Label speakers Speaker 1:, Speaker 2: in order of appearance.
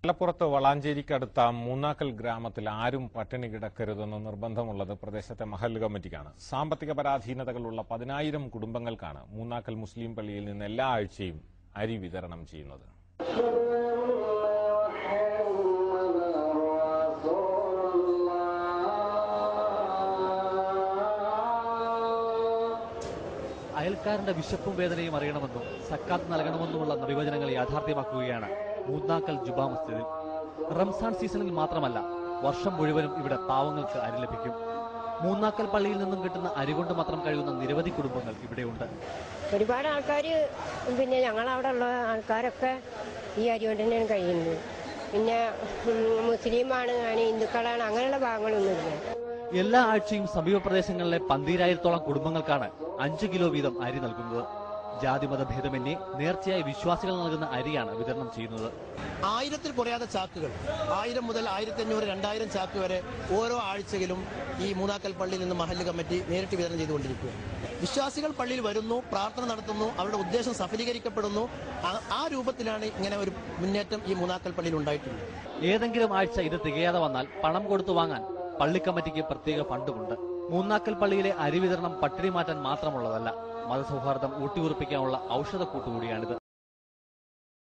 Speaker 1: മലപ്പുറത്ത് വളാഞ്ചേരിക്കടുത്ത മൂന്നാക്കൽ ഗ്രാമത്തിൽ ആരും പട്ടിണി കിടക്കരുതെന്ന് നിർബന്ധമുള്ളത് പ്രദേശത്തെ മഹല്ല് കമ്മിറ്റിക്കാണ്. സാമ്പത്തിക പരാധീനതകളുള്ള 10,000 കുടുംബങ്ങൾക്കാണ് മൂന്നാക്കൽ മുസ്ലിം പള്ളിയിൽ നിന്ന് എല്ലാ ആഴ്ചയും അരി വിതരണം ചെയ്യുന്നത്.
Speaker 2: അയൽക്കാരന്റെ വിശപ്പും വേദനയും അറിയണമെന്നും സക്കാത്ത് നൽകണമെന്നുമുള്ള നിബന്ധനകൾ യാഥാർത്ഥ്യമാക്കുകയാണ് മൂന്നാക്കൽ ജുമാ മസ്ജിദിൽ. റംസാൻ സീസണിൽ മാത്രമല്ല, വർഷം മുഴുവനും ഇവിടെ പാവങ്ങൾക്ക് അരി ലഭിക്കും. മൂന്നാക്കൽ പള്ളിയിൽ നിന്നും കിട്ടുന്ന അരി കൊണ്ട് മാത്രം കഴിയുന്ന നിരവധി കുടുംബങ്ങൾ ഇവിടെയുണ്ട്.
Speaker 3: ഒരുപാട് ആൾക്കാർ, പിന്നെ ഞങ്ങളവിടെ ഉള്ള ആൾക്കാരൊക്കെ ഈ അരി കൊണ്ട് തന്നെയാണ് കഴിയുന്നത്. പിന്നെ മുസ്ലിമാണ്, ഹിന്ദുക്കളാണ്, അങ്ങനെയുള്ള ഭാഗങ്ങളൊന്നുമില്ല.
Speaker 2: എല്ലാ ആഴ്ചയും സമീപ പ്രദേശങ്ങളിലെ 12,000-ഓളം കുടുംബങ്ങൾക്കാണ് 5 കിലോ വീതം അരി നൽകുന്നത്. ജാതിമത ഭേദമന്യേ നേർച്ചയായി വിശ്വാസികൾ നൽകുന്ന അരിയാണ് വിതരണം ചെയ്യുന്നത്.
Speaker 4: 1000-ൽ കുറയാതെ ചാക്കുകൾ, 1000 മുതൽ 1500, 2000 ചാക്ക് വരെ ഓരോ ആഴ്ചയിലും ഈ മൂന്നാക്കൽ പള്ളിയിൽ നിന്ന് മഹല്ല് കമ്മിറ്റി നേരിട്ട് വിതരണം ചെയ്തുകൊണ്ടിരിക്കുകയാണ്. വിശ്വാസികൾ പള്ളിയിൽ വരുന്നു, പ്രാർത്ഥന നടത്തുന്നു, അവരുടെ ഉദ്ദേശം സഫലീകരിക്കപ്പെടുന്നു. ആ രൂപത്തിലാണ് ഇങ്ങനെ ഒരു മുന്നേറ്റം ഈ മൂന്നാക്കൽ പള്ളിയിൽ ഉണ്ടായിട്ടുള്ളത്.
Speaker 2: ഏതെങ്കിലും ആഴ്ച ഇത് തികയാതെ വന്നാൽ പണം കൊടുത്തു വാങ്ങാൻ പള്ളി കമ്മിറ്റിക്ക് പ്രത്യേക ഫണ്ടുമുണ്ട്. മൂന്നാക്കൽ പള്ളിയിലെ അരി വിതരണം പട്ടിണി മാറ്റാൻ മാത്രമുള്ളതല്ല, മതസൗഹാർദ്ദം ഊട്ടിയുറപ്പിക്കാനുള്ള ഔഷധക്കൂട്ടുകൂടിയാണിത്.